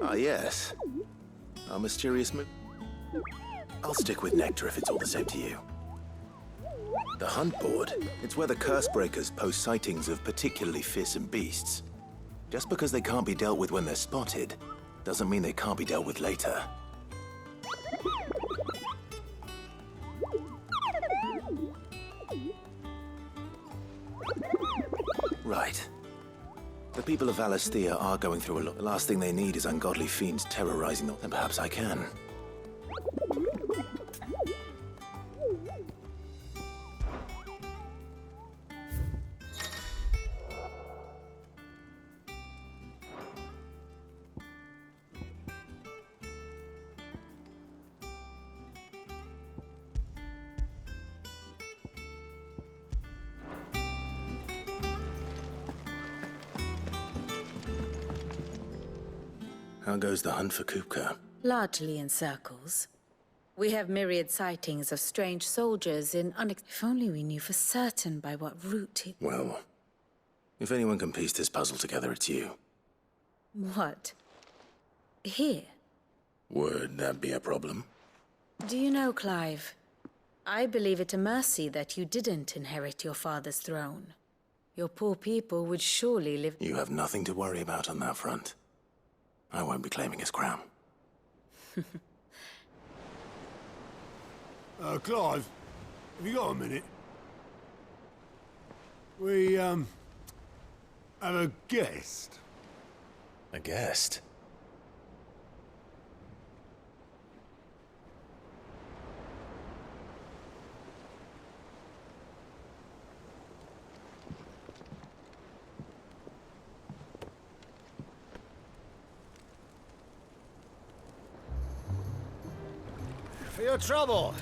Ah, yes. Our mysterious I'll stick with Nectar if it's all the same to you. The Hunt Board. It's where the Curse Breakers post sightings of particularly fearsome beasts. Just because they can't be dealt with when they're spotted, doesn't mean they can't be dealt with later. Right. The people of Valisthea are going through a lot. The last thing they need is ungodly fiends terrorizing them, and perhaps I can. How goes the hunt for Kupka? Largely in circles. We have myriad sightings of strange soldiers in If only we knew for certain by what route he... Well, if anyone can piece this puzzle together, it's you. What? Here? Would that be a problem? Do you know, Clive, I believe it a mercy that you didn't inherit your father's throne. Your poor people would surely live... You have nothing to worry about on that front. I won't be claiming his crown. Clive, have you got a minute? We, have a guest. A guest? For your trouble.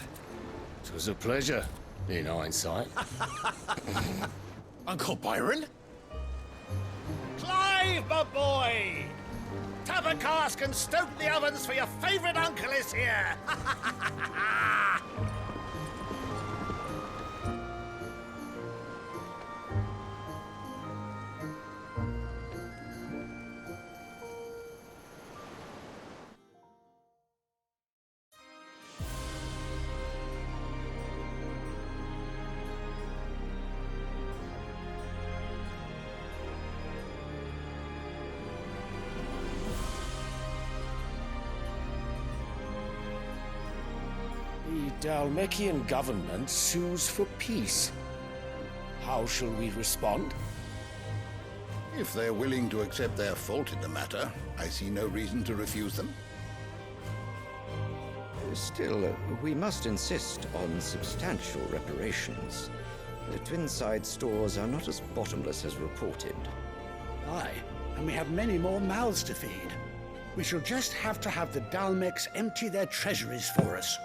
It was a pleasure, in hindsight. Uncle Byron? Clive, my boy! Tap a cask and stoke the ovens for your favorite uncle is here! The Dalmekian government sues for peace. How shall we respond? If they're willing to accept their fault in the matter, I see no reason to refuse them. Still, we must insist on substantial reparations. The Twinside stores are not as bottomless as reported. Aye, and we have many more mouths to feed. We shall just have to have the Dalmecs empty their treasuries for us.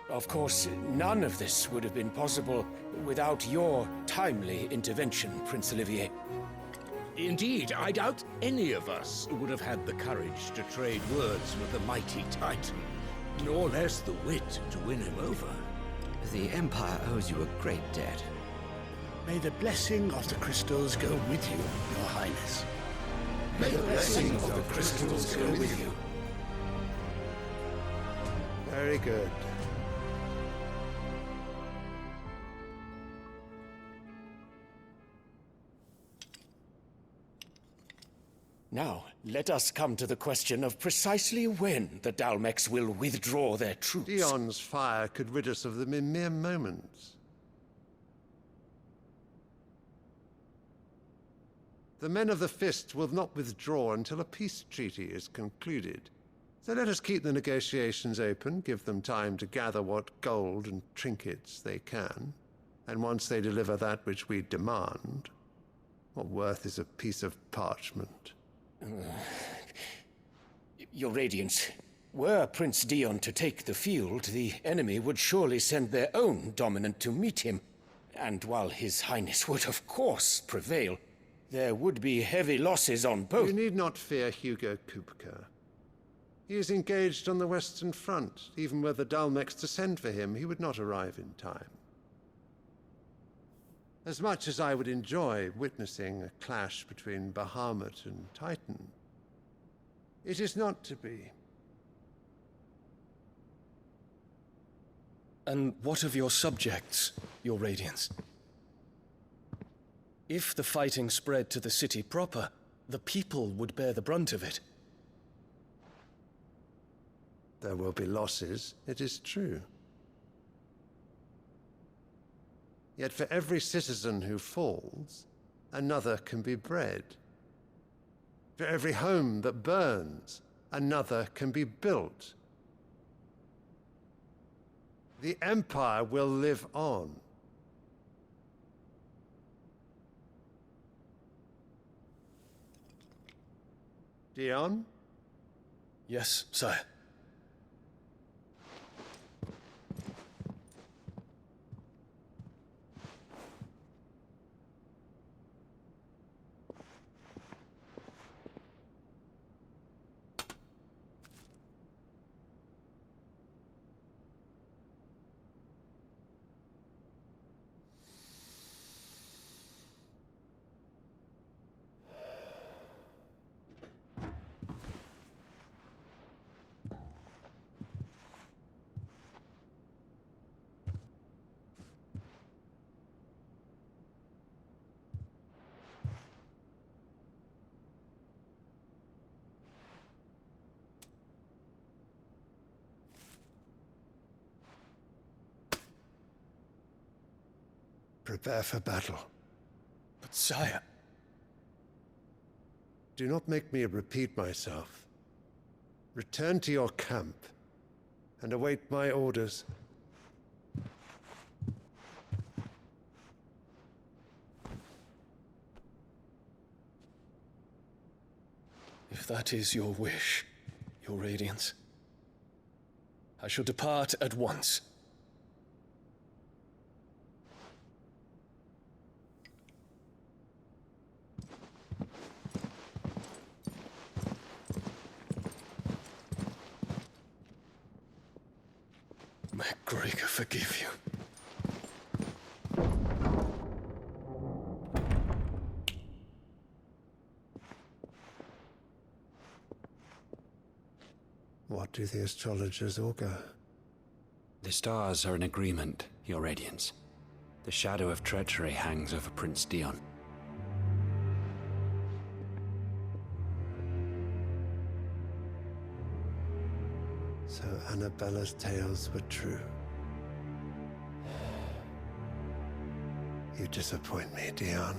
Of course, none of this would have been possible without your timely intervention, Prince Olivier. Indeed, I doubt any of us would have had the courage to trade words with the mighty Titan, nor less the wit to win him over. The Empire owes you a great debt. May the blessing of the crystals go with you, Your Highness. May the blessing of the crystals go with you. Very good. Now, let us come to the question of precisely when the Dalmecs will withdraw their troops. Dion's fire could rid us of them in mere moments. The men of the Fist will not withdraw until a peace treaty is concluded. So let us keep the negotiations open, give them time to gather what gold and trinkets they can, and once they deliver that which we demand, what worth is a piece of parchment? Your Radiance, were Prince Dion to take the field, the enemy would surely send their own dominant to meet him. And while His Highness would of course prevail, there would be heavy losses on both. You need not fear Hugo Kupka. He is engaged on the Western Front. Even were the Dalmecs to send for him, he would not arrive in time. As much as I would enjoy witnessing a clash between Bahamut and Titan, it is not to be. And what of your subjects, your Radiance? If the fighting spread to the city proper, the people would bear the brunt of it. There will be losses, it is true. Yet for every citizen who falls, another can be bred. For every home that burns, another can be built. The Empire will live on. Dion? Yes, sire. Prepare for battle. But sire... Do not make me repeat myself. Return to your camp and await my orders. If that is your wish, your Radiance, I shall depart at once. May Gregor forgive you. What do the astrologers augur? The stars are in agreement, your Radiance. The shadow of treachery hangs over Prince Dion. So Annabella's tales were true. You disappoint me, Dion.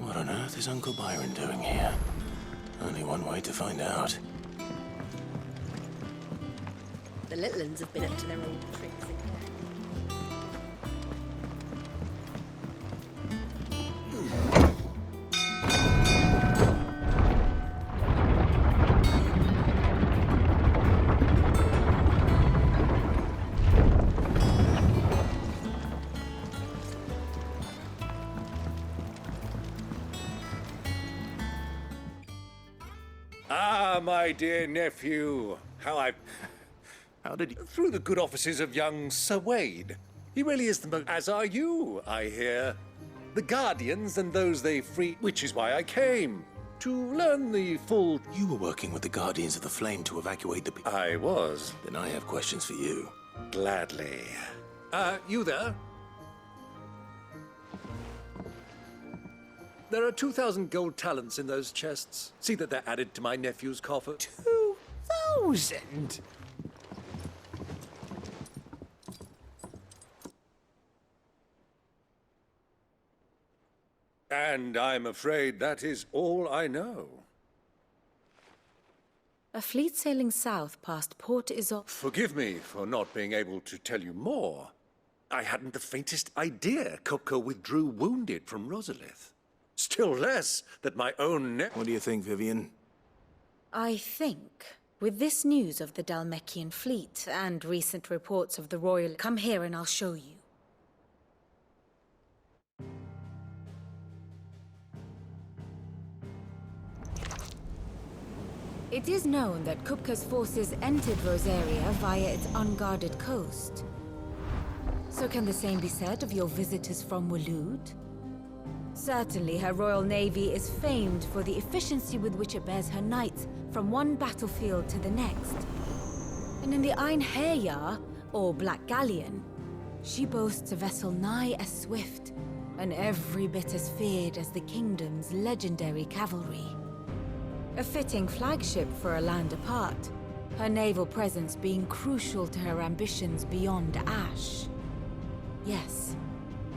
What on earth is Uncle Byron doing here? Only one way to find out. The little ones have been up to their old tricks again. Ah, my dear nephew. How did you... Through the good offices of young Sir Wade. He really is the most... As are you, I hear. The Guardians and those they free... Which is why I came. To learn the full... You were working with the Guardians of the Flame to evacuate the... I was. Then I have questions for you. Gladly. You there? There are 2,000 gold talents in those chests. See that they're added to my nephew's coffer. 2,000? And I'm afraid that is all I know. A fleet sailing south past Port Isolde. Forgive me for not being able to tell you more. I hadn't the faintest idea Coco withdrew wounded from Rosalith. Still less that my own What do you think, Vivian? I think With this news of the Dalmekian fleet and recent reports of the royal... Come here and I'll show you. It is known that Kupka's forces entered Rosaria via its unguarded coast. So can the same be said of your visitors from Waloed? Certainly, her royal navy is famed for the efficiency with which it bears her knights from one battlefield to the next. And in the Einherjar, or Black Galleon, she boasts a vessel nigh as swift and every bit as feared as the kingdom's legendary cavalry. A fitting flagship for a land apart, her naval presence being crucial to her ambitions beyond Ash. Yes,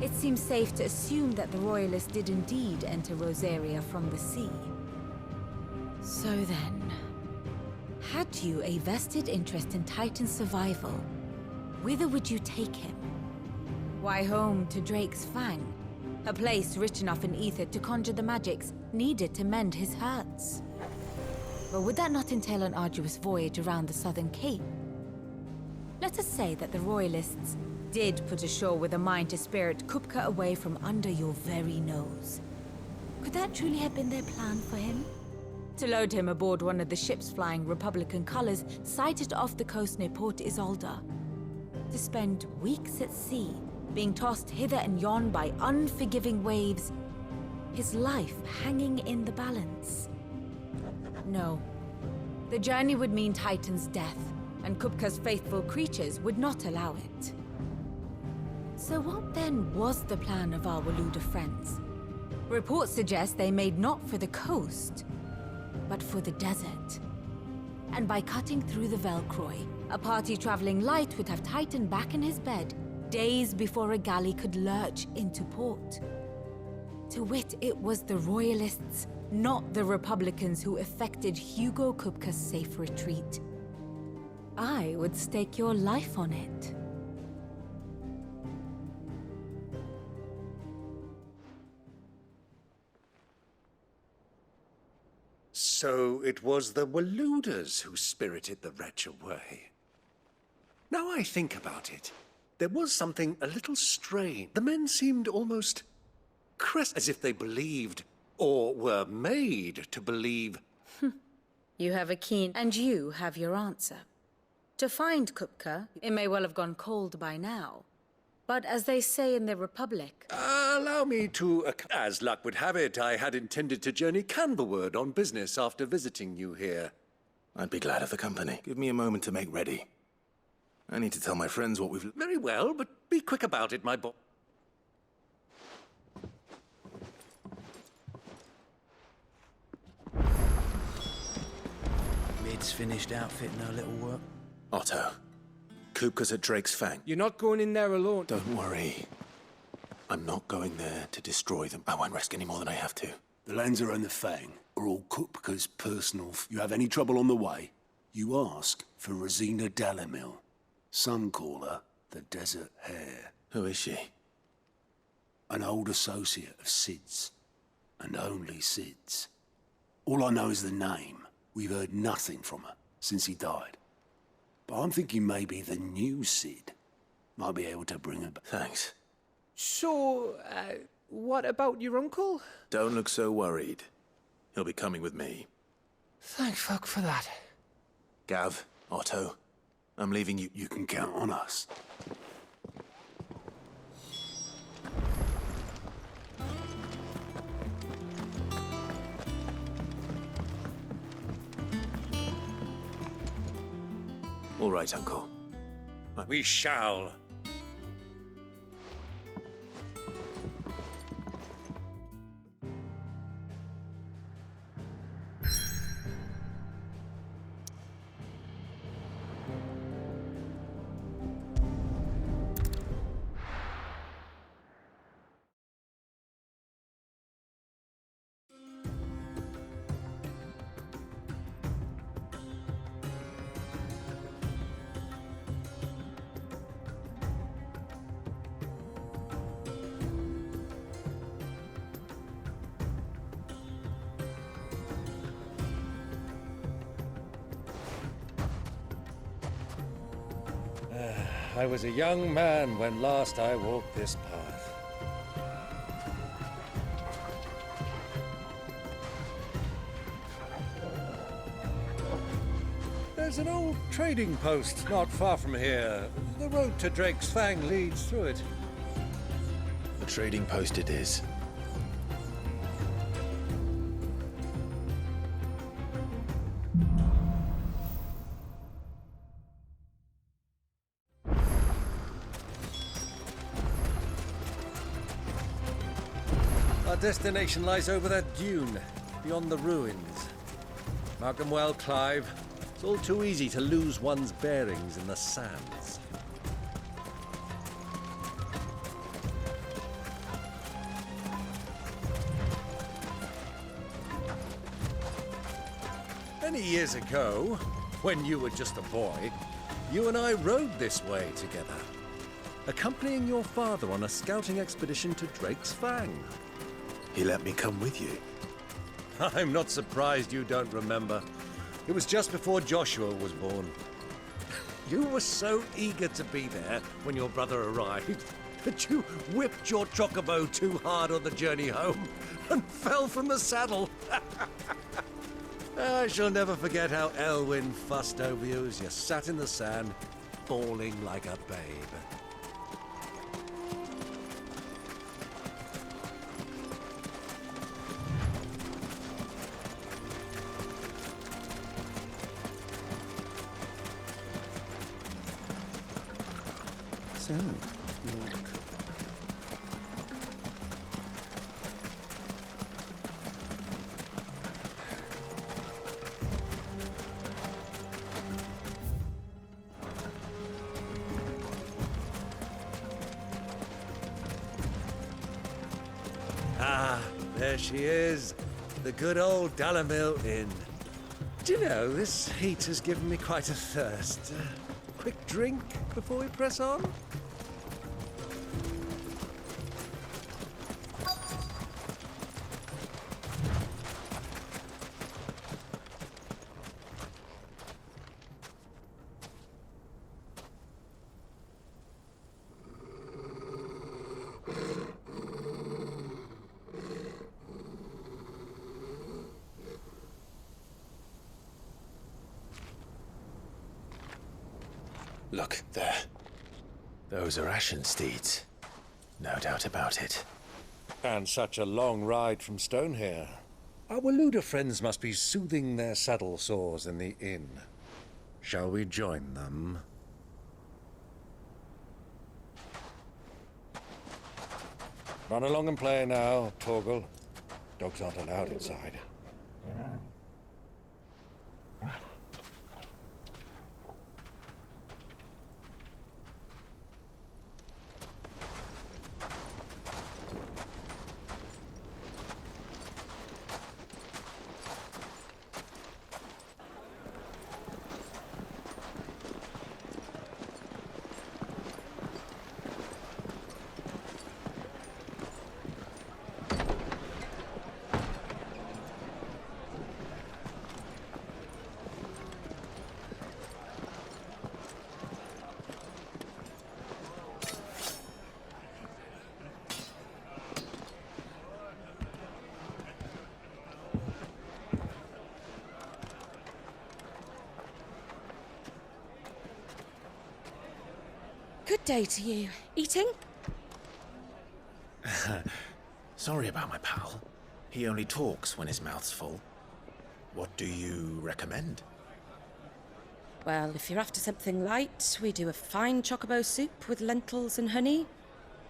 it seems safe to assume that the Royalists did indeed enter Rosaria from the sea. So then, had you a vested interest in Titan's survival, whither would you take him? Why, home to Drake's Fang, a place rich enough in ether to conjure the magics needed to mend his hurts. But would that not entail an arduous voyage around the southern cape? Let us say that the Royalists did put ashore with a mind to spirit Kupka away from under your very nose. Could that truly have been their plan for him? To load him aboard one of the ships flying Republican colors sighted off the coast near Port Isolde. To spend weeks at sea, being tossed hither and yon by unforgiving waves, his life hanging in the balance. No. The journey would mean Titan's death, and Kupka's faithful creatures would not allow it. So what then was the plan of our Waluda friends? Reports suggest they made not for the coast, but for the desert. And by cutting through the Velcroy, a party traveling light would have Titan back in his bed days before a galley could lurch into port. To wit, it was the Royalists, not the Republicans, who effected Hugo Kupka's safe retreat. I would stake your life on it. So it was the Waluders who spirited the wretch away. Now I think about it, there was something a little strange. The men seemed almost as if they believed, or were made to believe. You have a keen... And you have your answer. To find Kupka, it may well have gone cold by now. But as they say in the Republic... Allow me to... as luck would have it, I had intended to journey Canberward on business after visiting you here. I'd be glad of the company. Give me a moment to make ready. I need to tell my friends what we've... Very well, but be quick about it, my boy. Mid's finished outfitting her little work. Otto, Kupka's at Drake's Fang. You're not going in there alone. Don't worry. I'm not going there to destroy them. I won't risk any more than I have to. The Lancer and the Fang are all Kupka's personal... You have any trouble on the way, you ask for Rosina Dalamil. Some call her the Desert Hare. Who is she? An old associate of Sid's. And only Sid's. All I know is the name. We've heard nothing from her since he died. But I'm thinking maybe the new Sid might be able to bring her back. Thanks. So, what about your uncle? Don't look so worried. He'll be coming with me. Thank fuck for that. Gav, Otto, I'm leaving you. You can count on us. All right, Uncle. We shall. I was a young man when last I walked this path. There's an old trading post not far from here. The road to Drake's Fang leads through it. The trading post it is. Our destination lies over that dune, beyond the ruins. Mark 'em well, Clive. It's all too easy to lose one's bearings in the sands. Many years ago, when you were just a boy, you and I rode this way together, accompanying your father on a scouting expedition to Drake's Fang. He let me come with you. I'm not surprised you don't remember. It was just before Joshua was born. You were so eager to be there when your brother arrived that you whipped your chocobo too hard on the journey home and fell from the saddle. I shall never forget how Elwyn fussed over you as you sat in the sand, bawling like a babe. So, look. Ah, there she is. The good old Dalamil Inn. Do you know, this heat has given me quite a thirst. Quick drink before we press on? Look, there. Those are Ashen steeds. No doubt about it. And such a long ride from Stonehair. Our Waluda friends must be soothing their saddle sores in the inn. Shall we join them? Run along and play now, Torgal. Dogs aren't allowed inside. Good day to you. Eating? Sorry about my pal. He only talks when his mouth's full. What do you recommend? Well, if you're after something light, we do a fine chocobo soup with lentils and honey.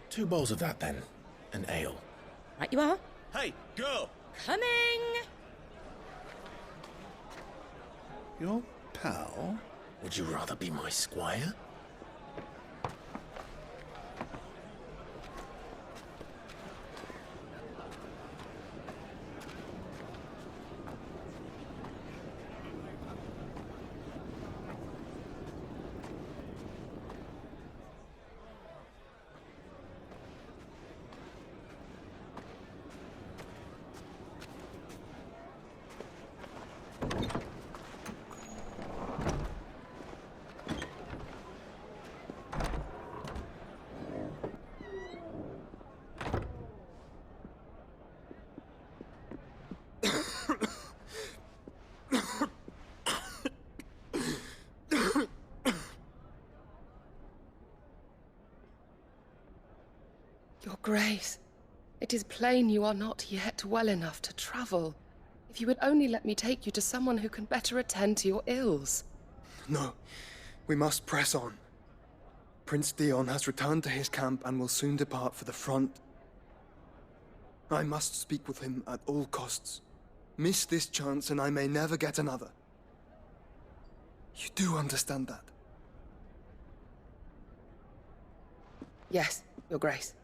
2 bowls of that, then. An ale. Right you are. Hey, girl! Coming! Your pal? Would you rather be my squire? Your Grace, it is plain you are not yet well enough to travel. If you would only let me take you to someone who can better attend to your ills. No, we must press on. Prince Dion has returned to his camp and will soon depart for the front. I must speak with him at all costs. Miss this chance and I may never get another. You do understand that? Yes, Your Grace.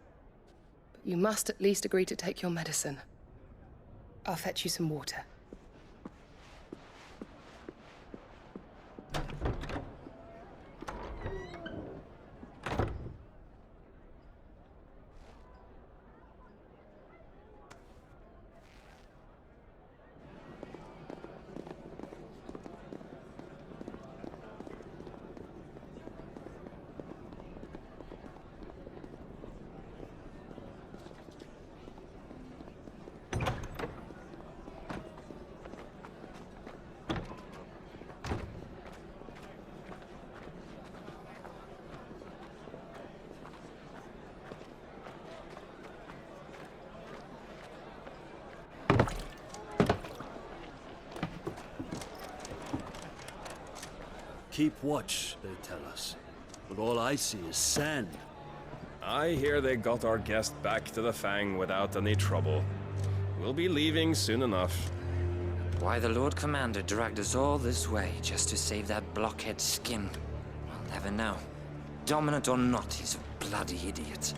But you must at least agree to take your medicine. I'll fetch you some water. Keep watch, they tell us. But all I see is sand. I hear they got our guest back to the Fang without any trouble. We'll be leaving soon enough. Why the Lord Commander dragged us all this way just to save that blockhead's skin, I'll never know. Dominant or not, he's a bloody idiot.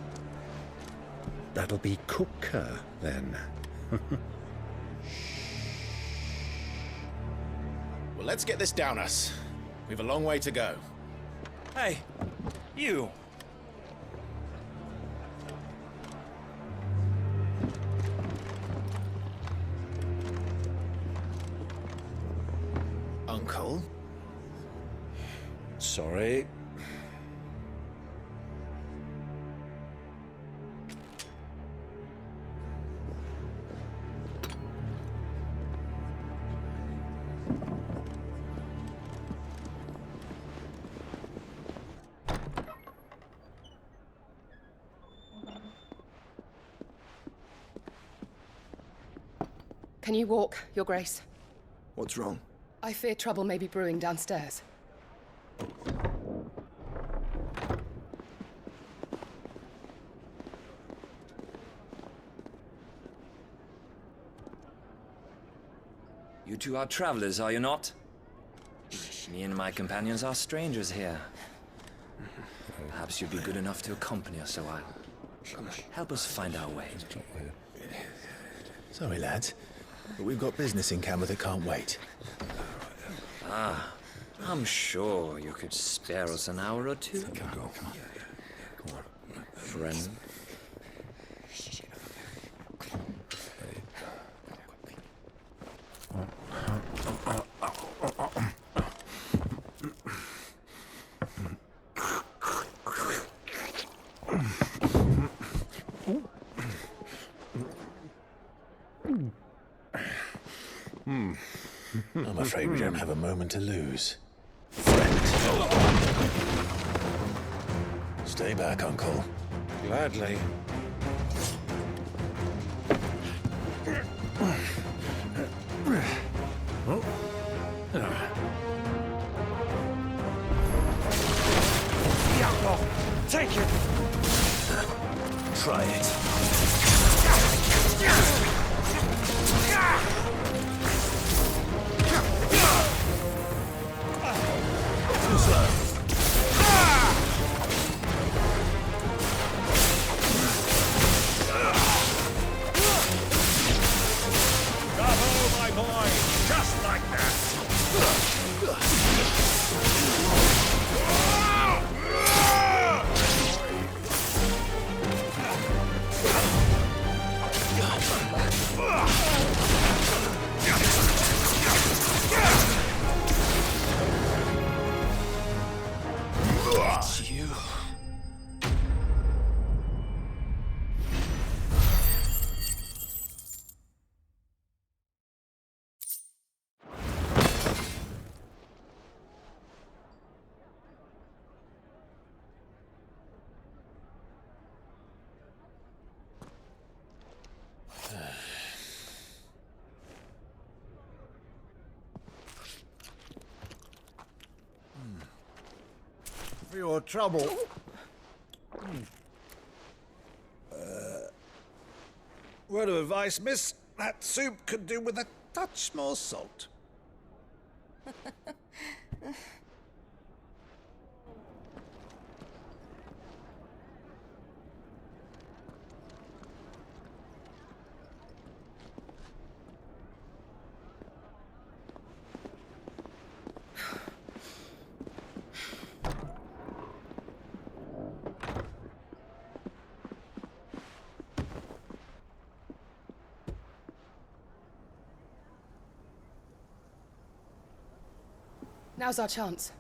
That'll be Cooker, then. Well, let's get this down us. We've a long way to go. Hey, you! Uncle? Sorry. Can you walk, Your Grace? What's wrong? I fear trouble may be brewing downstairs. You two are travelers, are you not? Me and my companions are strangers here. Perhaps you'd be good enough to accompany us a while. Help us find our way. Sorry, lads, but we've got business in camera that can't wait. Ah, I'm sure you could spare us an hour or two. Come on. Friend. I'm afraid we don't have a moment to lose. Stay back, Uncle. Gladly. Take it! Try it. Too slow. Bravo, my boy! Just like that! for your trouble. Word of advice, miss. That soup could do with a touch more salt. Now's our chance.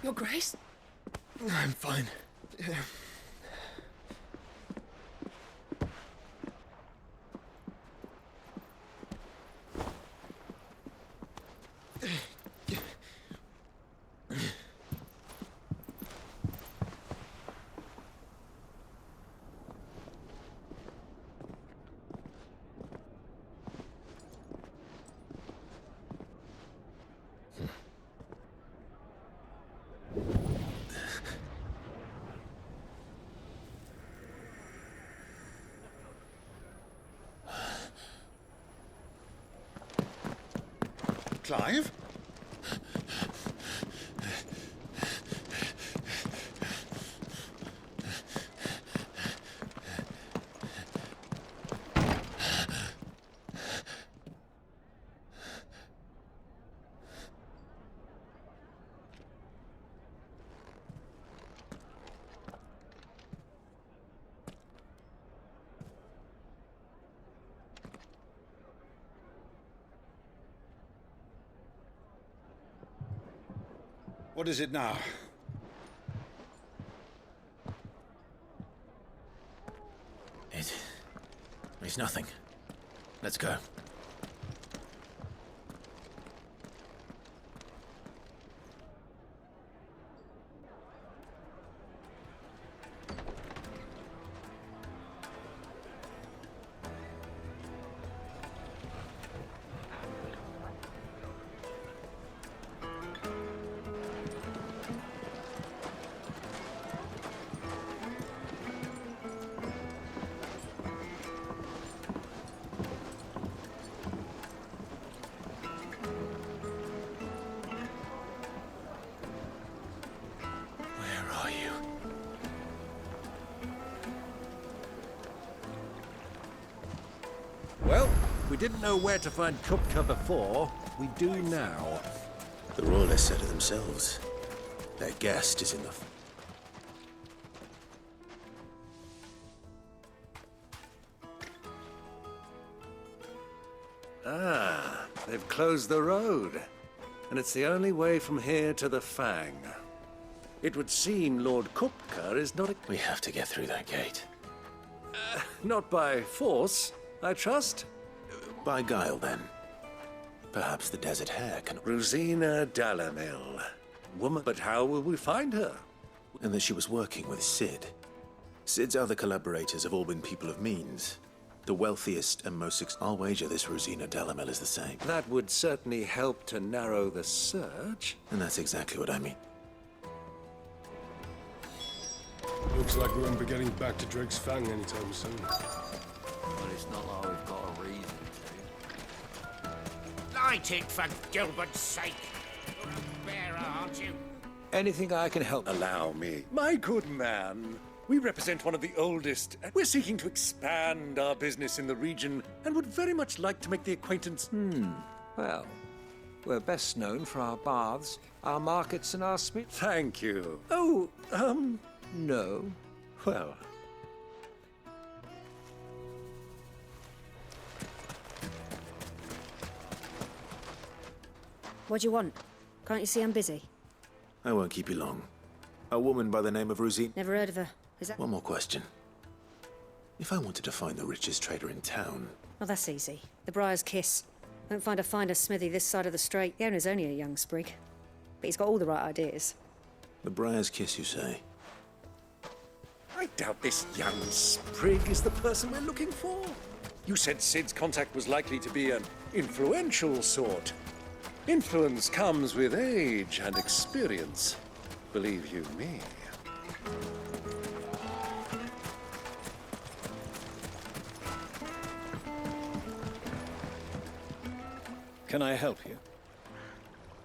Your Grace? I'm fine. Clive? What is it now? It's nothing. Let's go. Well, we didn't know where to find Kupka before. We do now. The royalists said it themselves. Their guest is in the... Ah, they've closed the road. And it's the only way from here to the Fang. It would seem Lord Kupka is not a... We have to get through that gate. Not by force, I trust. By guile, then. Perhaps the desert hare can... Rosina Dalamil. Woman, but how will we find her? And that she was working with Sid. Sid's other collaborators have all been people of means. The wealthiest and most... I'll wager this Rosina Dalamil is the same. That would certainly help to narrow the search. And that's exactly what I mean. Looks like we won't be getting back to Drake's Fang anytime soon. Well, it's not like we've got a reason to. Light it, for Gilbert's sake! You're a bearer, aren't you? Anything I can help. Allow me. My good man, we represent one of the oldest. We're seeking to expand our business in the region and would very much like to make the acquaintance... Well, we're best known for our baths, our markets, and our smith. Thank you. Oh, No. well... What do you want? Can't you see I'm busy? I won't keep you long. A woman by the name of Rosina... Never heard of her. Is that... One more question. If I wanted to find the richest trader in town... Oh, that's easy. The Briar's Kiss. Won't find a finer smithy this side of the strait. The owner's only a young sprig. But he's got all the right ideas. The Briar's Kiss, you say? I doubt this young sprig is the person we're looking for. You said Sid's contact was likely to be an influential sort. Influence comes with age and experience, believe you me. Can I help you?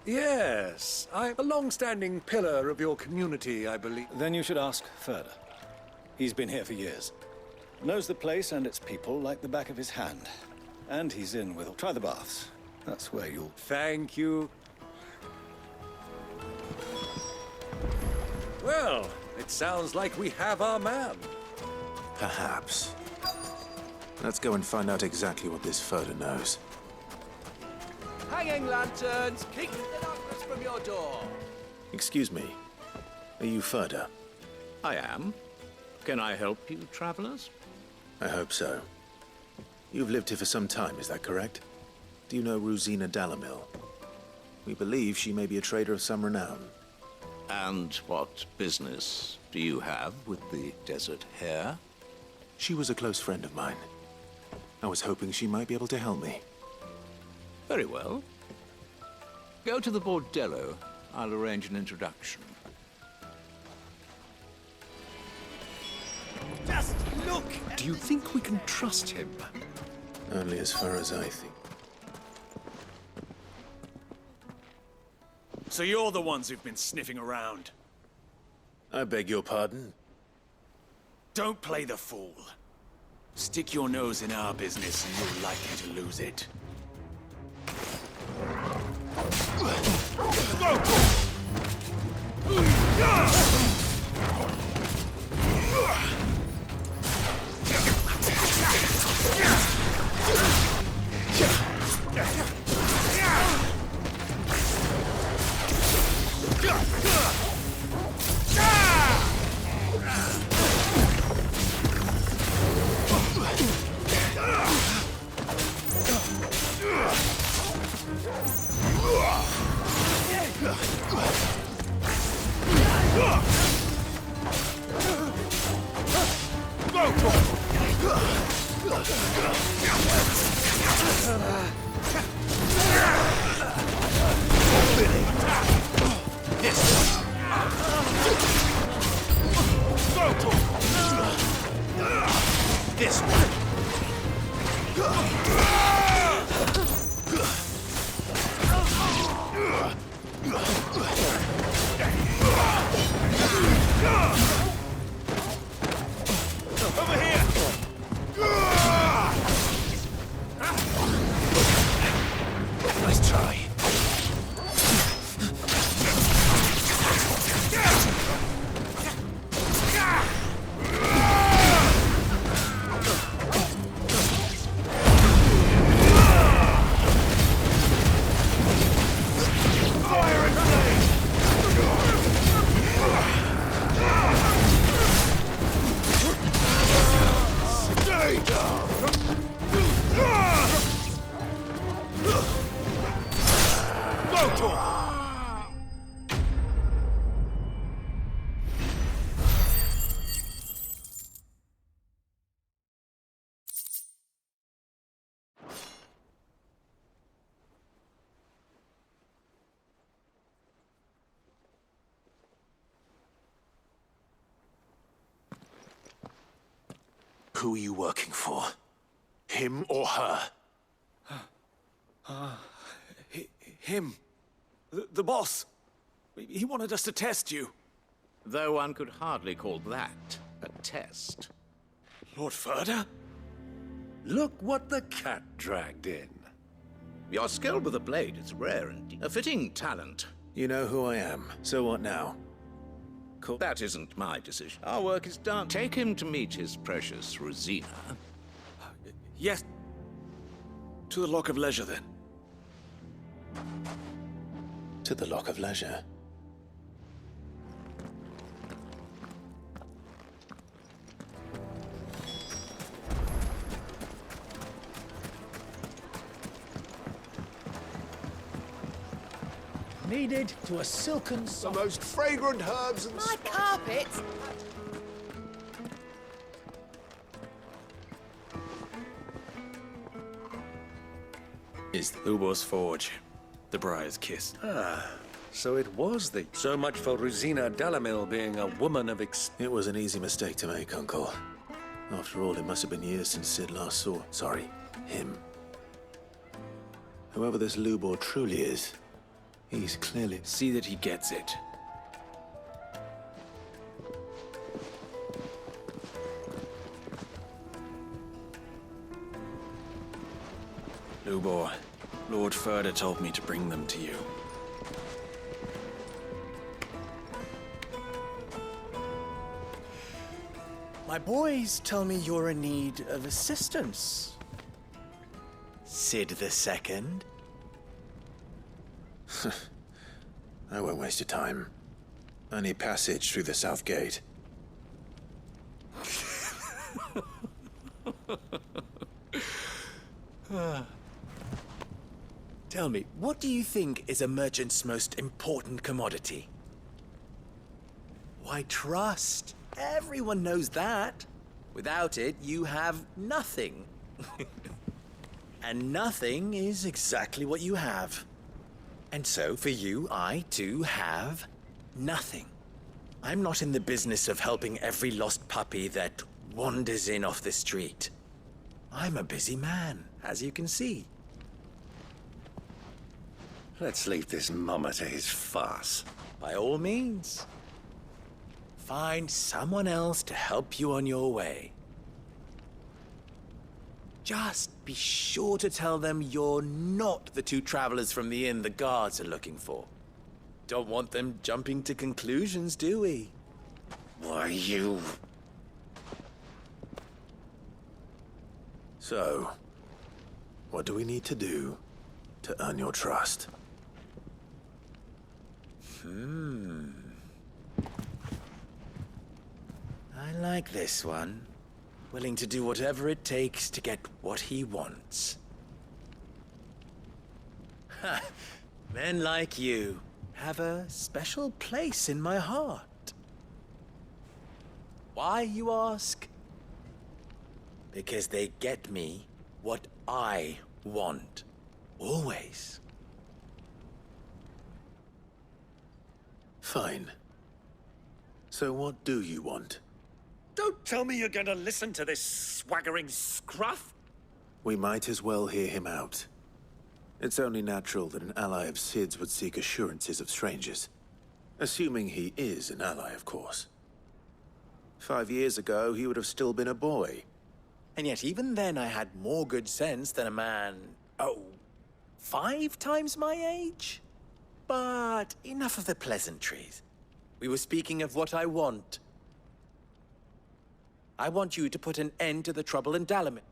Yes, I'm a long-standing pillar of your community, I believe. Then you should ask further. He's been here for years. Knows the place and its people like the back of his hand. And he's in with... Try the baths. That's where you'll... Thank you. Well, it sounds like we have our man. Perhaps. Let's go and find out exactly what this Furter knows. Hanging lanterns, keep the darkness from your door. Excuse me. Are you Furter? I am. Can I help you, travelers? I hope so. You've lived here for some time, is that correct? Do you know Rosina Dalamil? We believe she may be a trader of some renown. And what business do you have with the Desert Hare? She was a close friend of mine. I was hoping she might be able to help me. Very well. Go to the bordello. I'll arrange an introduction. Just look! Do you think we can trust him? Only as far as I think. So you're the ones who've been sniffing around? I beg your pardon? Don't play the fool. Stick your nose in our business and you're likely to lose it. Who are you working for? Him or her? Him. The boss. He wanted us to test you. Though one could hardly call that a test. Lord Furter? Look what the cat dragged in. Your skill with a blade is rare and a fitting talent. You know who I am, so what now? Cool. That isn't my decision. Our work is done. Take him to meet his precious Rosina. Yes. To the Lock of Leisure, then. To the Lock of Leisure. Needed to a silken... The most fragrant herbs and... My carpet! is Ubor's Forge, the Briar's Kiss. Ah, so it was the... So much for Rosina Delamil being a woman of It was an easy mistake to make, Uncle. After all, it must have been years since Sid last saw... Sorry, him. Whoever this Lubor truly is, he's clearly... See that he gets it. Lubor, Lord Furder told me to bring them to you. My boys tell me you're in need of assistance. Sid the Second? I won't waste your time. I need passage through the south gate. Tell me, what do you think is a merchant's most important commodity? Why, trust. Everyone knows that. Without it, you have nothing. And nothing is exactly what you have. And so, for you, I, too, have nothing. I'm not in the business of helping every lost puppy that wanders in off the street. I'm a busy man, as you can see. Let's leave this mummer to his farce. By all means. Find someone else to help you on your way. Just be sure to tell them you're not the two travelers from the inn the guards are looking for. Don't want them jumping to conclusions, do we? Why, you... So, what do we need to do to earn your trust? I like this one. Willing to do whatever it takes to get what he wants. Ha! Men like you have a special place in my heart. Why, you ask? Because they get me what I want. Always. Fine. So what do you want? Don't tell me you're going to listen to this swaggering scruff! We might as well hear him out. It's only natural that an ally of Sid's would seek assurances of strangers. Assuming he is an ally, of course. 5 years ago, he would have still been a boy. And yet even then I had more good sense than a man... 5 times my age? But enough of the pleasantries. We were speaking of what I want. I want you to put an end to the trouble in Dalamir.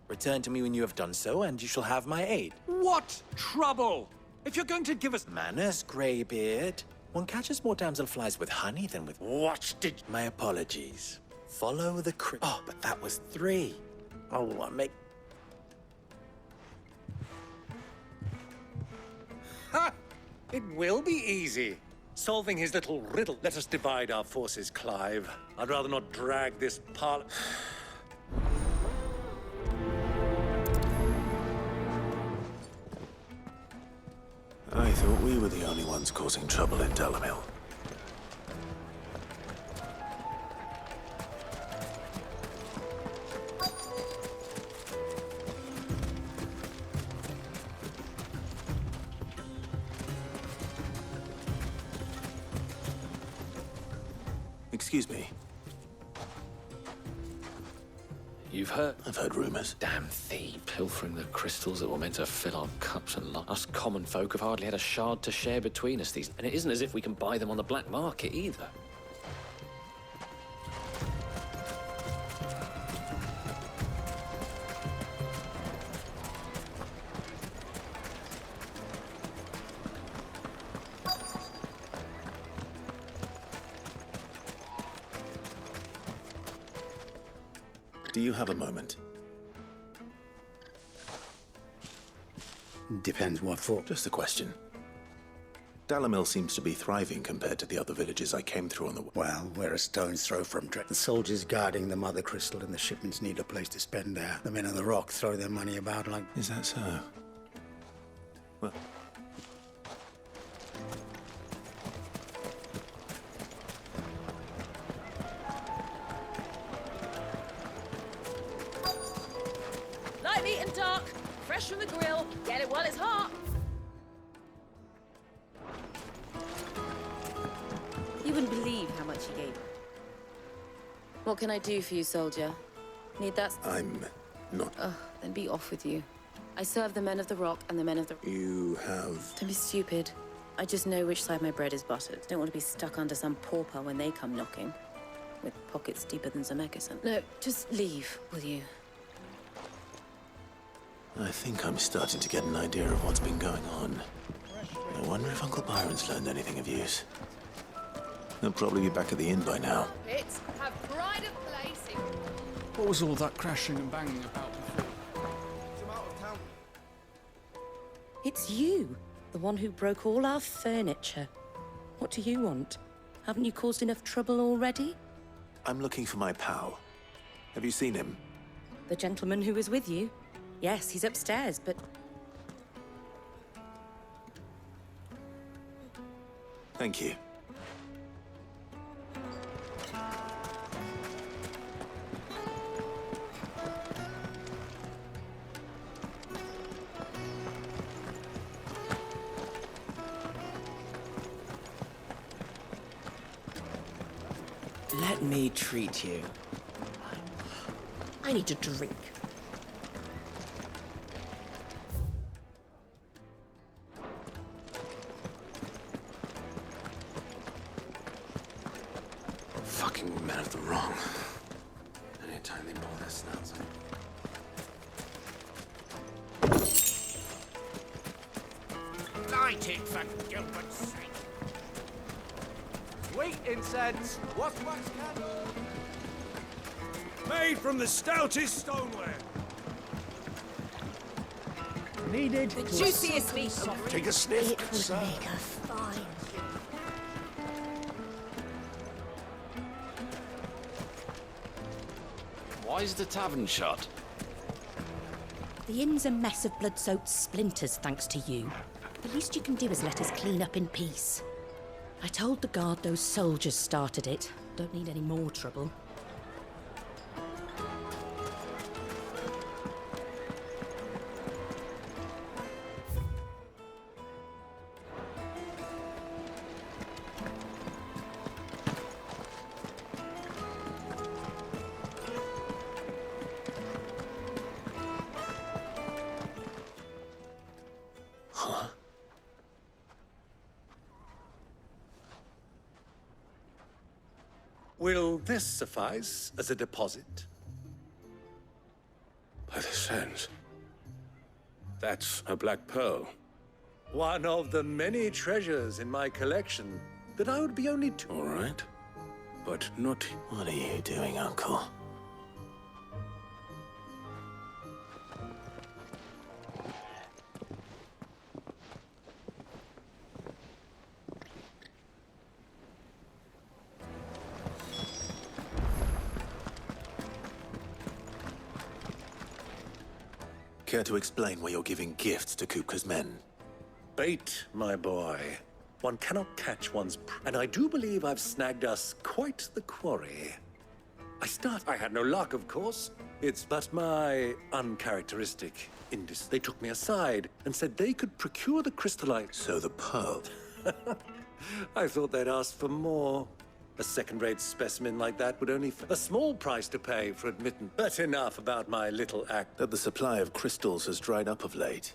Return to me when you have done so, and you shall have my aid. What trouble? If you're going to give us... Manners, Greybeard. One catches more damselflies with honey than with... What did... My apologies. Follow the Oh, but that was 3. Oh, I'll make... Ha! It will be easy. Solving his little riddle. Let us divide our forces, Clive. I'd rather not drag this I thought we were the only ones causing trouble in Delamil. Excuse me. You've heard? I've heard rumors. Damn thief, pilfering the crystals that were meant to fill our cups and us common folk have hardly had a shard to share between us these... And it isn't as if we can buy them on the black market either. Do you have a moment? Depends what for. Just a question. Dalamil seems to be thriving compared to the other villages I came through on the way. Well, we're a stone's throw from Drake. The soldiers guarding the Mother Crystal and the shipments need a place to spend there. The men of the Rock throw their money about like... Is that so? Well... Light meat and dark, fresh from the grill. Get it while it's hot. You wouldn't believe how much he gave. What can I do for you, soldier? Need that? I'm not... Ugh, then be off with you. I serve the men of the Rock and the men of the... You have... Don't be stupid. I just know which side my bread is buttered. Don't want to be stuck under some pauper when they come knocking. With pockets deeper than Zemeckis. No, just leave, will you? I think I'm starting to get an idea of what's been going on. I wonder if Uncle Byron's learned anything of use. He'll probably be back at the inn by now. Pits have pride of place in... What was all that crashing and banging about before? Some out of town. It's you, the one who broke all our furniture. What do you want? Haven't you caused enough trouble already? I'm looking for my pal. Have you seen him? The gentleman who was with you? Yes, he's upstairs, but... Thank you. Let me treat you. I need a drink. Fucking men of the wrong. Anytime they pull their snouts up. Light it, for Gilbert's sake. Sweet incense, wax candle. Made from the stoutest stoneware. Needed. The juiciest meat. Take a sniff, It would sir. make a fine... Why is the tavern shut? The inn's a mess of blood-soaked splinters, thanks to you. The least you can do is let us clean up in peace. I told the guard those soldiers started it. Don't need any more trouble. Huh? Will this suffice as a deposit? By the sands. That's a black pearl. One of the many treasures in my collection that I would be only too... All right. But not... What are you doing, Uncle? Care to explain why you're giving gifts to Kupka's men? Bait, my boy. One cannot catch one's... And I do believe I've snagged us quite the quarry. I had no luck, of course. It's but my uncharacteristic indis. They took me aside and said they could procure the crystallite. So the pearl. I thought they'd ask for more. A second-rate specimen like that would only... A small price to pay for admittance. But enough about my little act. That the supply of crystals has dried up of late.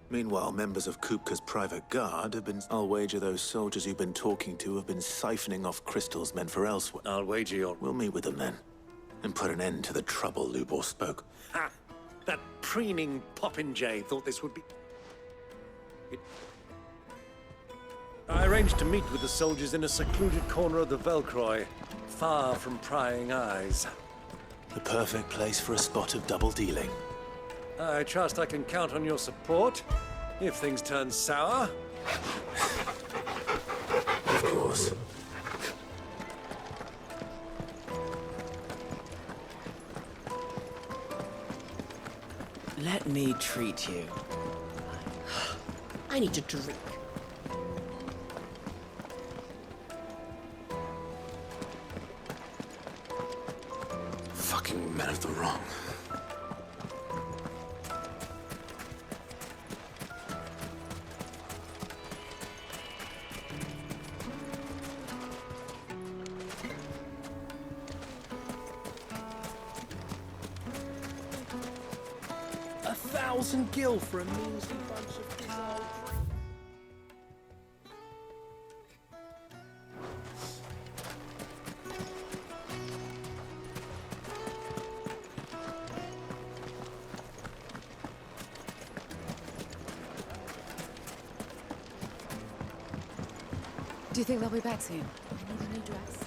Meanwhile, members of Kupka's private guard have been... I'll wager those soldiers you've been talking to have been siphoning off crystals meant for elsewhere. I'll wager you're... We'll meet with them then, and put an end to the trouble Lubor spoke. Ha! That preening popinjay thought this would be... I arranged to meet with the soldiers in a secluded corner of the Velcroy, far from prying eyes. The perfect place for a spot of double dealing. I trust I can count on your support. If things turn sour. Of course. Let me treat you. I need a drink. Fucking men of the wrong. $1,000 gil for a measly bunch of bizarre drink. Do you think they'll be back soon? I need a new dress.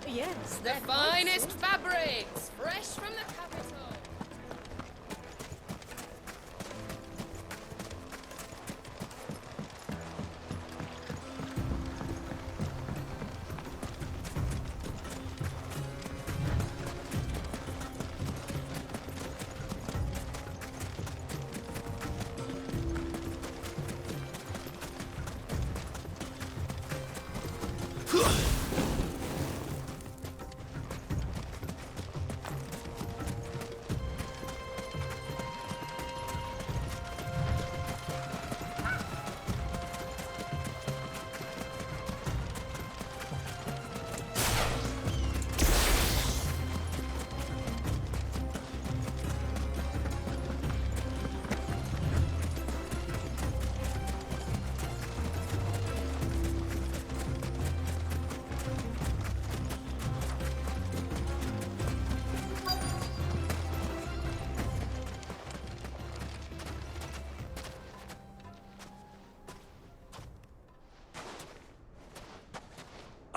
Yes, the finest fabrics, fresh from the capital.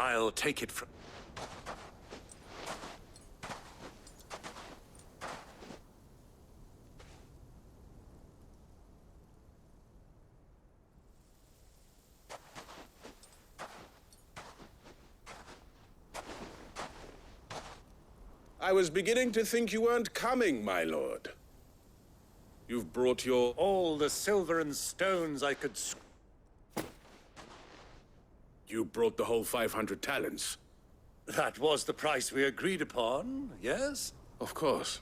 I'll take it from... I was beginning to think you weren't coming, my lord. You've brought your... All the silver and stones I could... You brought the whole 500 talents. That was the price we agreed upon, yes? Of course.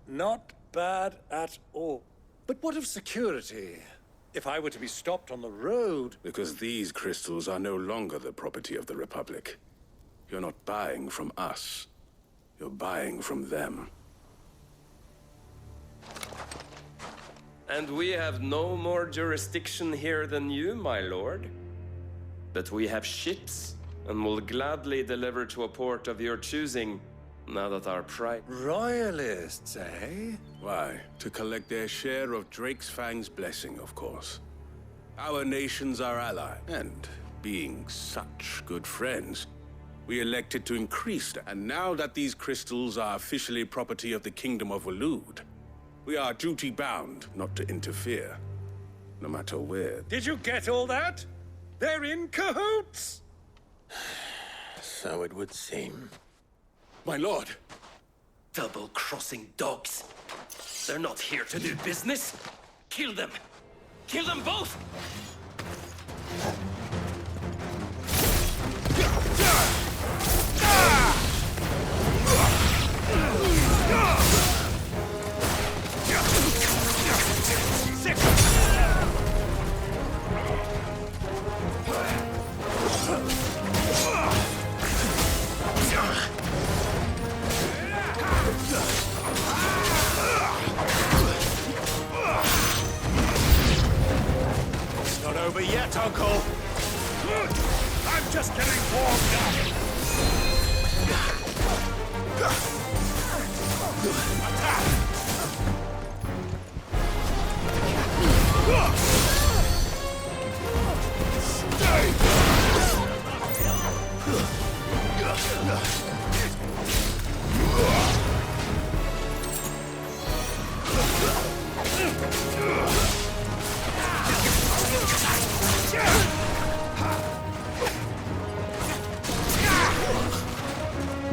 Not bad at all. But what of security? If I were to be stopped on the road... Because these crystals are no longer the property of the Republic. You're not buying from us. You're buying from them. And we have no more jurisdiction here than you, my lord. But we have ships, and will gladly deliver to a port of your choosing, now that our pride... Royalists, eh? Why? To collect their share of Drake's Fang's blessing, of course. Our nations are allies, and being such good friends, we elected to increase them. And now that these crystals are officially property of the Kingdom of Waloed, we are duty-bound not to interfere, no matter where. Did you get all that? They're in cahoots! So it would seem. My lord! Double-crossing dogs. They're not here to do business. Kill them! Kill them both! It's not over yet, Uncle!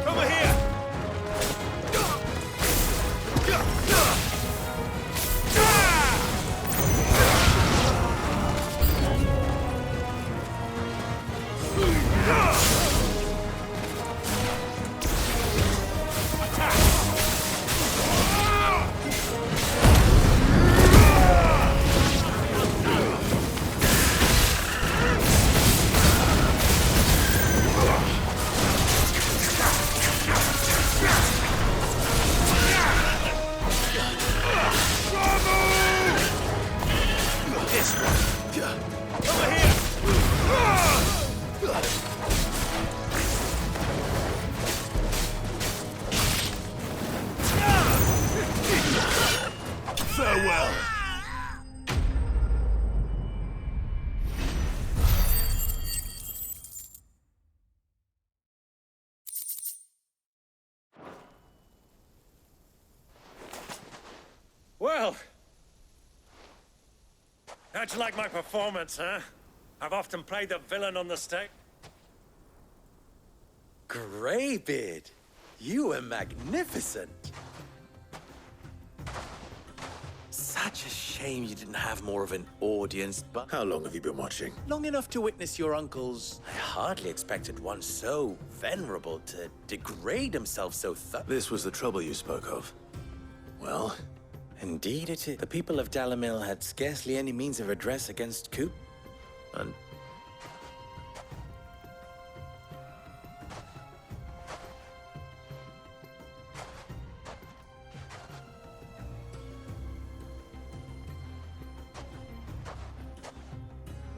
Over here! Farewell. Well, how'd you like my performance, huh? I've often played the villain on the stage. Greybeard, you were magnificent. Such a shame you didn't have more of an audience, but... How long have you been watching? Long enough to witness your uncle's... I hardly expected one so venerable to degrade himself so This was the trouble you spoke of. Well? Indeed it is. The people of Dalamil had scarcely any means of redress against Coop. And...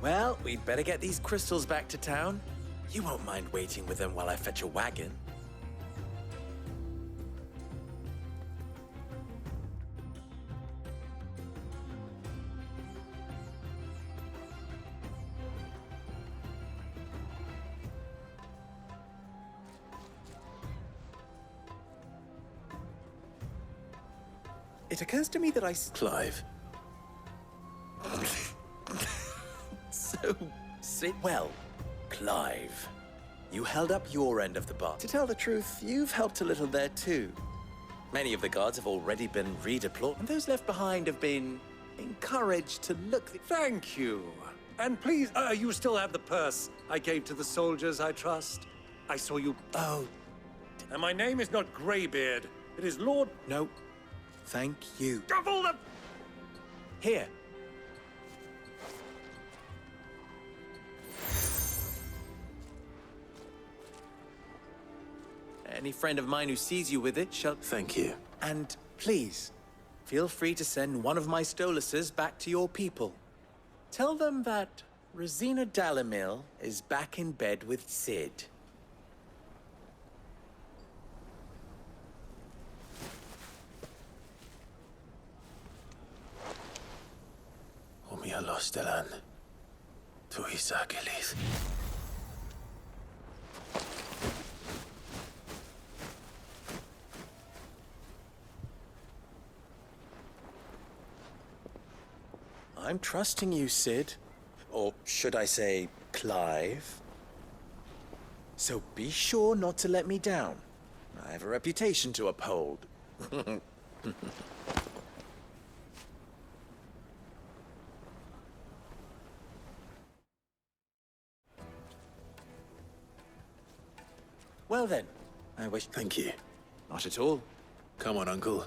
Well, we'd better get these crystals back to town. You won't mind waiting with them while I fetch a wagon. It occurs to me that Clive. Sit well, Clive. You held up your end of the bar. To tell the truth, you've helped a little there too. Many of the guards have already been redeployed, and those left behind have been encouraged to look... Thank you. And please, you still have the purse I gave to the soldiers, I trust. I saw you... Oh. And my name is not Greybeard. It is Lord... No. Thank you. Of all the... Here. Any friend of mine who sees you with it shall... Thank you. And please, feel free to send one of my Stoluses back to your people. Tell them that Rosina Dalamil is back in bed with Sid. Omia Lostelan. Tuisa Kelith. I'm trusting you, Sid. Or should I say, Clive? So be sure not to let me down. I have a reputation to uphold. Well then, I wish... Thank you. Not at all. Come on, Uncle.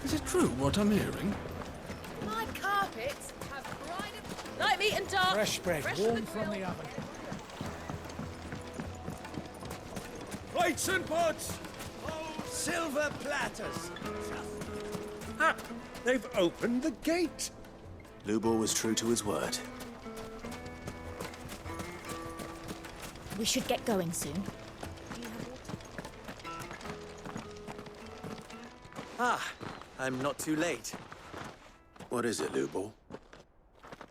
Is it true what I'm hearing? My carpets have bright... Light, meat and dark. Fresh bread, Fresh warm from the from the oven. Weights and pots! Silver platters! Ah! They've opened the gate! Lubor was true to his word. We should get going soon. Ah, I'm not too late. What is it, Lubor?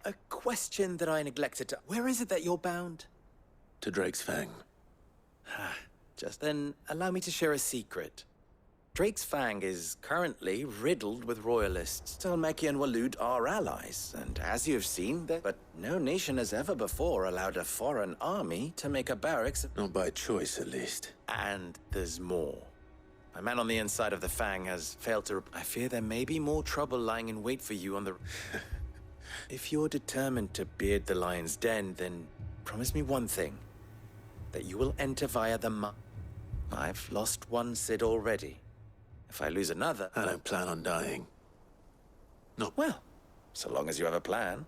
A question that I neglected to... Where is it that you're bound? To Drake's Fang. Just then, allow me to share a secret. Drake's Fang is currently riddled with royalists. Talmeki and Walud are allies, and as you've seen, but no nation has ever before allowed a foreign army to make a barracks. Not by choice, at least. And there's more. My man on the inside of the Fang has failed to... I fear there may be more trouble lying in wait for you on the... If you're determined to beard the lion's den, then promise me one thing. That you will enter via the I've lost one Cid already. If I lose another... I don't plan on dying. No. Well, so long as you have a plan.